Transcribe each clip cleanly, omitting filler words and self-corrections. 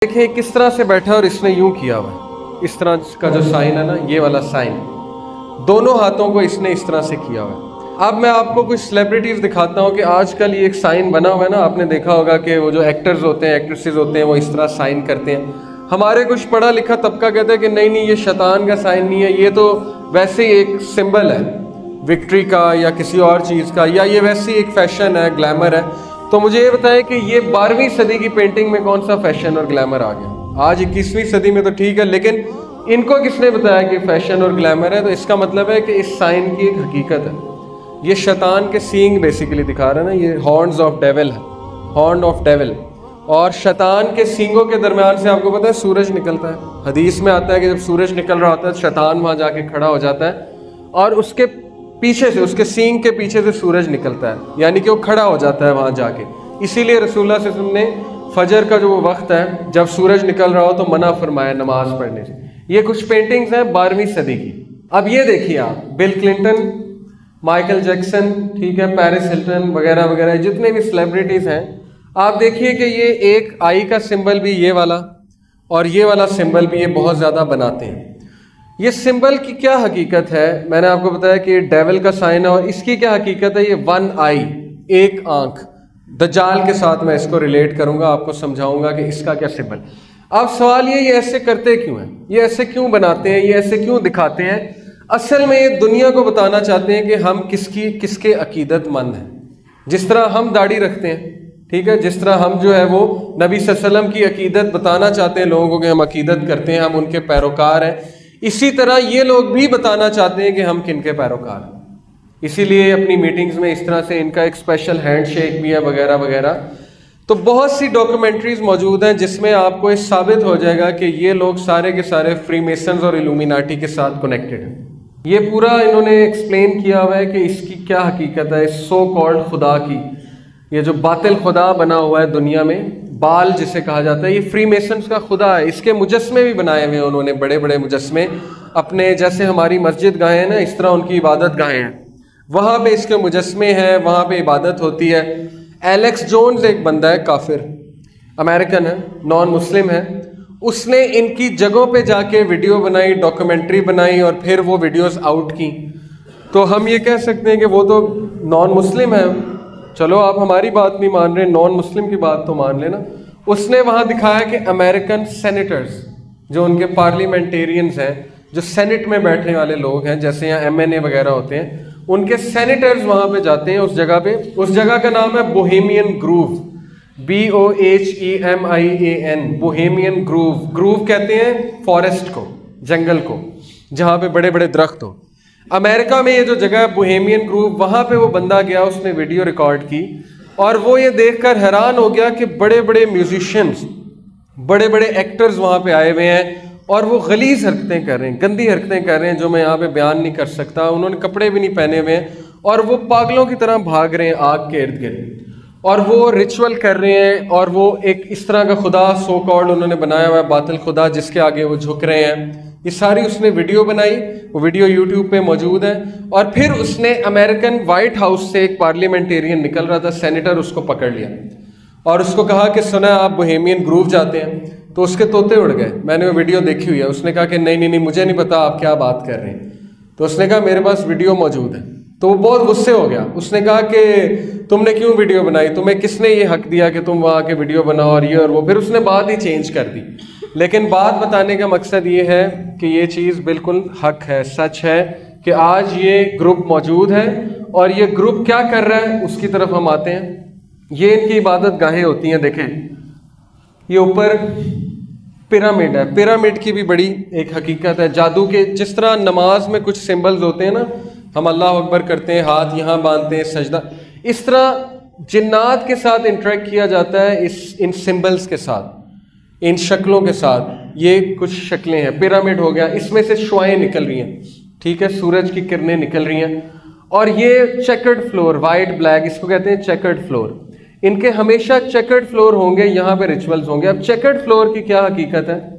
देखें किस तरह से बैठा है और इसने यूं किया हुआ है, इस तरह का जो साइन है ना, ये वाला साइन, दोनों हाथों को इसने इस तरह से किया हुआ है। अब मैं आपको कुछ सेलिब्रिटीज दिखाता हूँ कि आजकल ये एक साइन बना हुआ है ना, आपने देखा होगा कि वो जो एक्टर्स होते हैं, एक्ट्रेसेस होते हैं, वो इस तरह साइन करते हैं। हमारे कुछ पढ़ा लिखा तबका कहता है कि नहीं नहीं, ये शैतान का साइन नहीं है, ये तो वैसे ही एक सिंबल है विक्ट्री का या किसी और चीज़ का, या ये वैसे ही एक फैशन है, ग्लैमर है। तो मुझे ये बताएं कि ये 12वीं सदी की पेंटिंग में कौन सा फैशन और ग्लैमर आ गया? आज 21वीं सदी में तो ठीक है, लेकिन इनको किसने बताया कि फैशन और ग्लैमर है? तो इसका मतलब है कि इस साइन की एक हकीकत है। ये शैतान के सींग बेसिकली दिखा रहा है ना, ये हॉर्न्स ऑफ डेविल है, हॉर्न ऑफ डेविल। और शैतान के सींगों के दरमियान से आपको पता है सूरज निकलता है। हदीस में आता है कि जब सूरज निकल रहा होता है शैतान वहां जाके खड़ा हो जाता है और उसके पीछे से, उसके सींग के पीछे से सूरज निकलता है, यानी कि वो खड़ा हो जाता है वहां जाके। इसीलिए रसूलुल्लाह सल्लल्लाहु अलैहि वसल्लम ने फजर का जो वक्त है, जब सूरज निकल रहा हो तो मना फरमाया नमाज पढ़ने से। ये कुछ पेंटिंग्स हैं 12वीं सदी की। अब ये देखिए आप, बिल क्लिंटन, माइकल जैक्सन, ठीक है, पेरिस हिल्टन वगैरह वगैरह, जितने भी सेलिब्रिटीज हैं, आप देखिए कि ये एक आई का सिंबल भी ये वाला और ये वाला सिंबल भी ये बहुत ज़्यादा बनाते हैं। ये सिंबल की क्या हकीकत है? मैंने आपको बताया कि ये डेविल का साइन है, और इसकी क्या हकीकत है? ये वन आई, एक आंख। दज्जाल के साथ मैं इसको रिलेट करूंगा, आपको समझाऊंगा कि इसका क्या सिंबल। अब सवाल ये ऐसे करते क्यों हैं, ये ऐसे क्यों बनाते हैं, ये ऐसे क्यों दिखाते हैं? असल में ये दुनिया को बताना चाहते हैं कि हम किसके अकीदतमंद हैं। जिस तरह हम दाढ़ी रखते हैं, ठीक है, जिस तरह हम जो है वो नबी सल्लल्लाहु अलैहि वसल्लम की अकीदत बताना चाहते हैं लोगों को कि हम अकीदत करते हैं, हम उनके पैरोकार हैं, इसी तरह ये लोग भी बताना चाहते हैं कि हम किनके पैरोकार हैं। इसीलिए अपनी मीटिंग्स में इस तरह से इनका एक स्पेशल हैंडशेक भी है वगैरह वगैरह। तो बहुत सी डॉक्यूमेंट्रीज मौजूद हैं जिसमें आपको ये साबित हो जाएगा कि ये लोग सारे के सारे फ्रीमेसन्स और इल्यूमिनाटी के साथ कनेक्टेड हैं। ये पूरा इन्होंने एक्सप्लेन किया हुआ है कि इसकी क्या हकीकत है, इस सो कॉल्ड खुदा की, ये जो बातिल खुदा बना हुआ है दुनिया में, बाल जिसे कहा जाता है, ये फ्रीमेसन्स का खुदा है। इसके मुजस्मे भी बनाए हुए हैं उन्होंने, बड़े बड़े मुजस्मे अपने, जैसे हमारी मस्जिद गाहें हैं ना, इस तरह उनकी इबादत गाहें हैं, वहाँ पे इसके मुजस्मे हैं, वहाँ पे इबादत होती है। एलेक्स जोन्स एक बंदा है, काफिर अमेरिकन है, नॉन मुस्लिम है, उसने इनकी जगहों पे जाके वीडियो बनाई, डॉक्यूमेंट्री बनाई और फिर वो वीडियोस आउट की। तो हम ये कह सकते हैं कि वो तो नॉन मुस्लिम है। चलो आप हमारी बात नहीं मान रहे, नॉन मुस्लिम की बात तो मान लेना। उसने वहाँ दिखाया कि अमेरिकन सेनेटर्स, जो उनके पार्लियामेंटेरियंस हैं, जो सेनेट में बैठने वाले लोग हैं, जैसे यहाँ MNA वगैरह होते हैं, उनके सेनेटर्स वहाँ पे जाते हैं उस जगह पे। उस जगह का नाम है Bohemian groove, BOHEMIAN, Bohemian groove. Groove कहते हैं फॉरेस्ट को, जंगल को, जहाँ पे बड़े बड़े दरख्त हो। अमेरिका में ये जो जगह है बोहेमियन ग्रूव, वहाँ पे वो बंदा गया, उसने वीडियो रिकॉर्ड की और वो ये देखकर हैरान हो गया कि बड़े बड़े म्यूजिशियंस, बड़े बड़े एक्टर्स वहाँ पे आए हुए हैं और वो गलीज हरकतें कर रहे हैं, गंदी हरकतें कर रहे हैं जो मैं यहाँ पे बयान नहीं कर सकता। उन्होंने कपड़े भी नहीं पहने हुए हैं और वो पागलों की तरह भाग रहे हैं आग के इर्द गिर्द और वो रिचुअल कर रहे हैं। और वो एक इस तरह का खुदा सो कॉल्ड उन्होंने बनाया हुआ है, बातिल खुदा, जिसके आगे वो झुक रहे हैं। ये सारी उसने वीडियो बनाई, वो वीडियो यूट्यूब पे मौजूद है। और फिर उसने अमेरिकन वाइट हाउस से एक पार्लियामेंटेरियन निकल रहा था, सेनेटर, उसको पकड़ लिया और उसको कहा कि सुना आप बोहेमियन ग्रूव जाते हैं? तो उसके तोते उड़ गए। मैंने वो वीडियो देखी हुई है। उसने कहा कि नहीं नहीं नहीं, मुझे नहीं पता आप क्या बात कर रहे हैं। तो उसने कहा मेरे पास वीडियो मौजूद है। तो वो बहुत गुस्से हो गया। उसने कहा कि तुमने क्यों वीडियो बनाई, तुम्हें किसने ये हक दिया कि तुम वहाँ के वीडियो बनाओ और ये और वो। फिर उसने बात ही चेंज कर दी। लेकिन बात बताने का मकसद ये है कि ये चीज़ बिल्कुल हक है, सच है कि आज ये ग्रुप मौजूद है और ये ग्रुप क्या कर रहा है उसकी तरफ हम आते हैं। ये इनकी इबादत गाहें होती हैं, देखें ये ऊपर पिरामिड है। पिरामिड की भी बड़ी एक हकीकत है जादू के। जिस तरह नमाज में कुछ सिंबल्स होते हैं ना, हम अल्लाह अकबर करते हैं, हाथ यहाँ बांधते हैं, सजदा, इस तरह जिन्नात के साथ इंटरेक्ट किया जाता है इन सिंबल्स के साथ, इन शक्लों के साथ। ये कुछ शक्लें हैं, पिरामिड हो गया, इसमें से शुआएं निकल रही हैं, ठीक है, सूरज की किरणें निकल रही हैं। और ये चेकर्ड फ्लोर, वाइट ब्लैक, इसको कहते हैं चेकर्ड फ्लोर। इनके हमेशा चेकर्ड फ्लोर होंगे, यहाँ पे रिचुअल्स होंगे। अब चेकर्ड फ्लोर की क्या हकीकत है?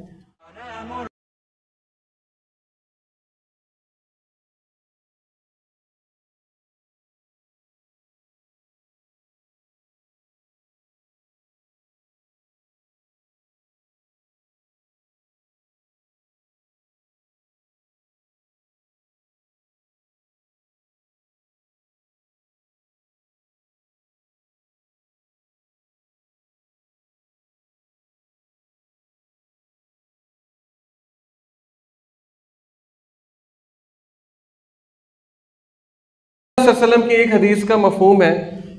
सल्लल्लाहु अलैहि वसल्लम की एक हदीस का मफहूम है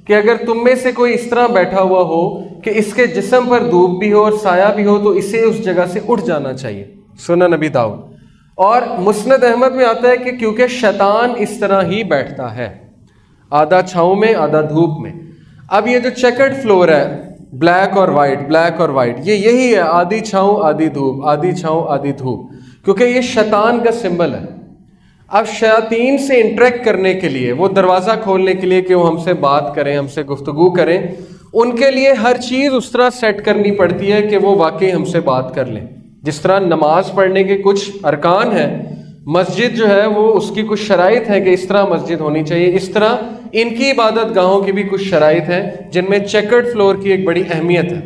कि अगर तुम में से कोई इस तरह बैठा हुआ हो कि इसके जिस्म पर धूप भी हो और साया भी हो तो इसे उस जगह से उठ जाना चाहिए। सुनन नबी दाऊद। और मुस्नद अहमद में आता है कि क्योंकि शैतान इस तरह ही बैठता है, आधा छाँव में आधा धूप में। अब ये जो चेकर्ड फ्लोर है, ब्लैक और वाइट, ब्लैक और वाइट, ये यही है, आधी छाँव आधी धूप, आधी छाँव आधी धूप, क्योंकि ये शैतान का सिंबल है। अब शयातीन से इंटरेक्ट करने के लिए, वो दरवाज़ा खोलने के लिए कि वो हमसे बात करें, हमसे गुफ्तगू करें, उनके लिए हर चीज़ उस तरह सेट करनी पड़ती है कि वो वाकई हमसे बात कर लें। जिस तरह नमाज पढ़ने के कुछ अरकान हैं, मस्जिद जो है वो उसकी कुछ शराइत है कि इस तरह मस्जिद होनी चाहिए, इस तरह इनकी इबादत गाहों की भी कुछ शराइत हैं जिनमें चेकर्ड फ्लोर की एक बड़ी अहमियत है।